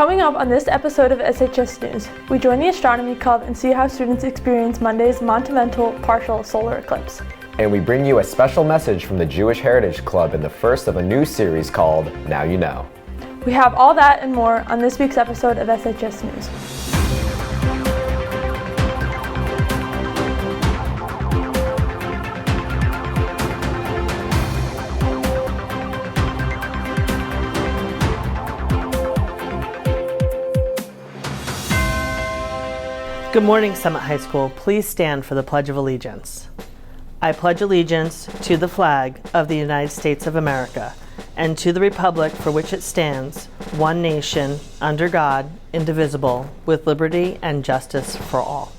Coming up on this episode of SHS News, we join the Astronomy Club and see how students experience Monday's monumental partial solar eclipse. And we bring you a special message from the Jewish Heritage Club in the first of a new series called Now You Know. We have all that and more on this week's episode of SHS News. Good morning, Summit High School. Please stand for the Pledge of Allegiance. I pledge allegiance to the flag of the United States of America and to the republic for which it stands, one nation, under God, indivisible, with liberty and justice for all.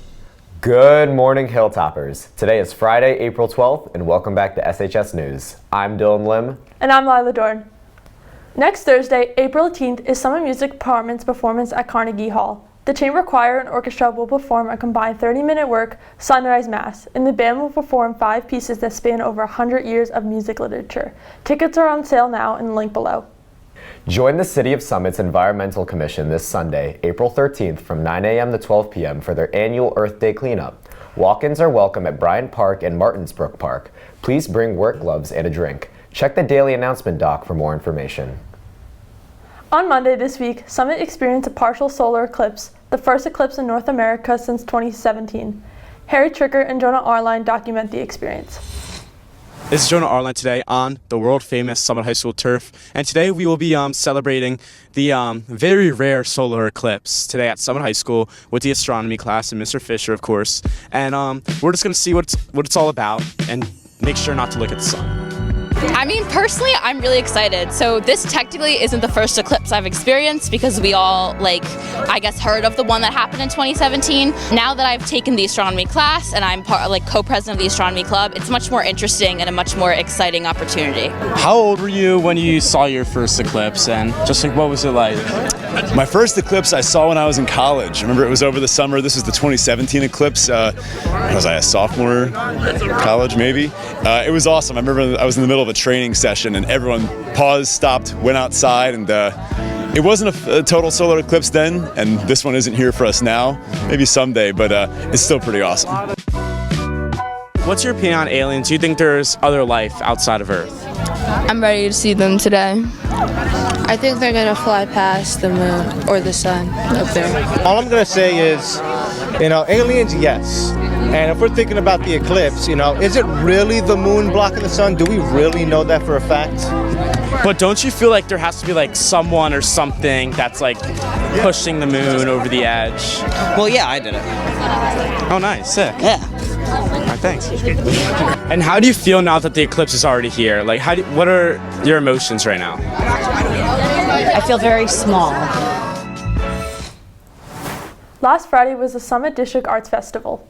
Good morning, Hilltoppers. Today is Friday, April 12th, and welcome back to SHS News. I'm Dylan Lim. And I'm Lila Dorn. Next Thursday, April 18th, is Summer Music Department's performance at Carnegie Hall. The chamber choir and orchestra will perform a combined 30-minute work, Sunrise Mass, and the band will perform 5 pieces that span over 100 years of music literature. Tickets are on sale now in the link below. Join the City of Summit's Environmental Commission this Sunday, April 13th from 9 a.m. to 12 p.m. for their annual Earth Day cleanup. Walk-ins are welcome at Bryant Park and Martinsbrook Park. Please bring work gloves and a drink. Check the daily announcement doc for more information. On Monday this week, Summit experienced a partial solar eclipse, the first eclipse in North America since 2017. Harry Tricker and Jonah Arline document the experience. This is Jonah Arline today on the world-famous Summit High School turf, and today we will be celebrating the very rare solar eclipse today at Summit High School with the astronomy class and Mr. Fisher, of course. And we're just going to see what it's all about and make sure not to look at the sun. I mean, personally, I'm really excited. So this technically isn't the first eclipse I've experienced because we all, heard of the one that happened in 2017. Now that I've taken the astronomy class and I'm co-president of the astronomy club, it's much more interesting and a much more exciting opportunity. How old were you when you saw your first eclipse, and just what was it like? My first eclipse I saw when I was in college. I remember it was over the summer. This was the 2017 eclipse. Was I a sophomore in college, maybe? It was awesome. I remember I was in the middle of a training session and everyone paused, stopped, went outside, and it wasn't a total solar eclipse then, and this one isn't here for us now. Maybe someday, but it's still pretty awesome. What's your opinion on aliens? Do you think there's other life outside of Earth? I'm ready to see them today. I think they're going to fly past the moon or the sun up there. All I'm going to say is, aliens, yes. And if we're thinking about the eclipse, is it really the moon blocking the sun? Do we really know that for a fact? But don't you feel like there has to be someone or something that's pushing the moon over the edge? Well, yeah, I did it. Oh, nice, sick. Yeah. All right, thanks. And how do you feel now that the eclipse is already here? What are your emotions right now? I feel very small. Last Friday was the Summit District Arts Festival.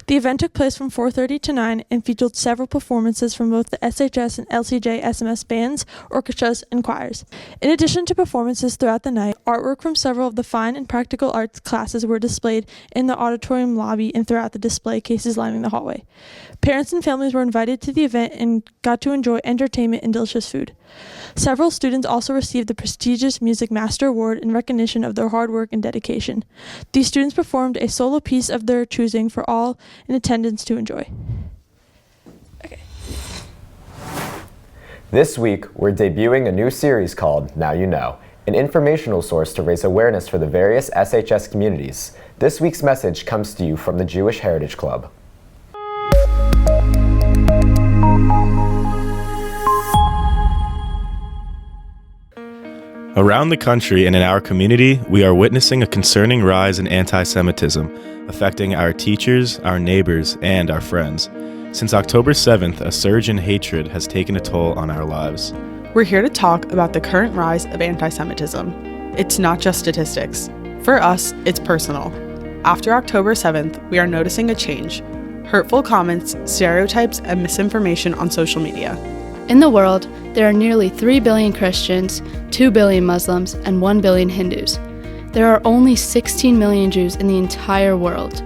The event took place from 4:30 to 9 and featured several performances from both the SHS and LCJ SMS bands, orchestras, and choirs. In addition to performances throughout the night, artwork from several of the fine and practical arts classes were displayed in the auditorium lobby and throughout the display cases lining the hallway. Parents and families were invited to the event and got to enjoy entertainment and delicious food. Several students also received the prestigious Music Master Award in recognition of their hard work and dedication. These students performed a solo piece of their choosing for all in attendance to enjoy. Okay. This week, we're debuting a new series called Now You Know, an informational source to raise awareness for the various SHS communities. This week's message comes to you from the Jewish Heritage Club. Around the country and in our community, we are witnessing a concerning rise in anti-Semitism, affecting our teachers, our neighbors, and our friends. Since October 7th, a surge in hatred has taken a toll on our lives. We're here to talk about the current rise of anti-Semitism. It's not just statistics. For us, it's personal. After October 7th, we are noticing a change. Hurtful comments, stereotypes, and misinformation on social media. In the world, there are nearly 3 billion Christians, 2 billion Muslims, and 1 billion Hindus. There are only 16 million Jews in the entire world,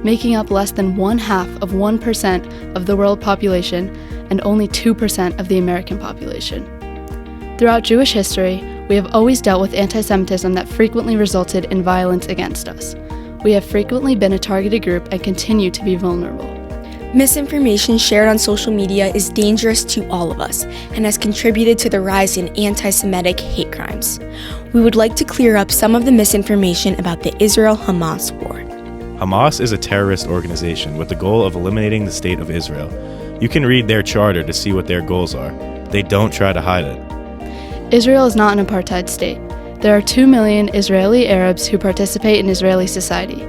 making up less than 0.5% of the world population and only 2% of the American population. Throughout Jewish history, we have always dealt with anti-Semitism that frequently resulted in violence against us. We have frequently been a targeted group and continue to be vulnerable. Misinformation shared on social media is dangerous to all of us and has contributed to the rise in anti-Semitic hate crimes. We would like to clear up some of the misinformation about the Israel-Hamas war. Hamas is a terrorist organization with the goal of eliminating the state of Israel. You can read their charter to see what their goals are. They don't try to hide it. Israel is not an apartheid state. There are 2 million Israeli Arabs who participate in Israeli society.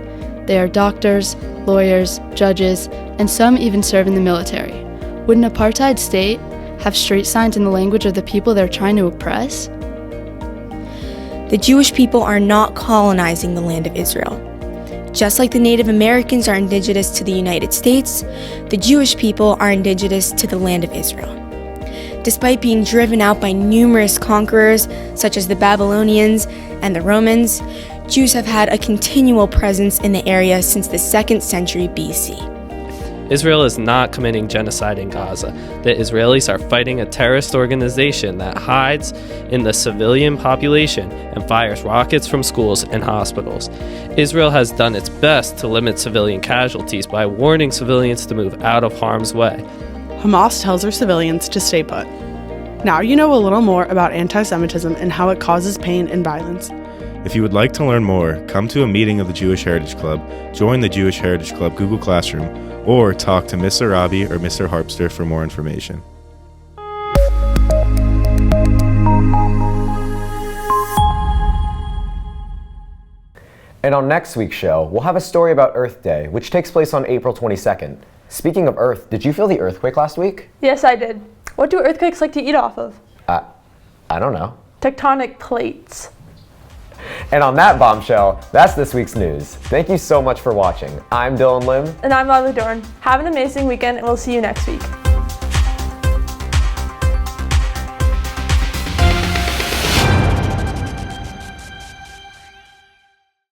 They are doctors, lawyers, judges, and some even serve in the military. Would an apartheid state have street signs in the language of the people they're trying to oppress? The Jewish people are not colonizing the land of Israel. Just like the Native Americans are indigenous to the United States, the Jewish people are indigenous to the land of Israel. Despite being driven out by numerous conquerors, such as the Babylonians and the Romans, Jews have had a continual presence in the area since the 2nd century BC. Israel is not committing genocide in Gaza. The Israelis are fighting a terrorist organization that hides in the civilian population and fires rockets from schools and hospitals. Israel has done its best to limit civilian casualties by warning civilians to move out of harm's way. Hamas tells their civilians to stay put. Now you know a little more about anti-Semitism and how it causes pain and violence. If you would like to learn more, come to a meeting of the Jewish Heritage Club, join the Jewish Heritage Club Google Classroom, or talk to Mr. Rabi or Mr. Harpster for more information. And on next week's show, we'll have a story about Earth Day, which takes place on April 22nd. Speaking of Earth, did you feel the earthquake last week? Yes, I did. What do earthquakes like to eat off of? I don't know. Tectonic plates. And on that bombshell, that's this week's news. Thank you so much for watching. I'm Dylan Lim. And I'm Lila Dorn. Have an amazing weekend, and we'll see you next week.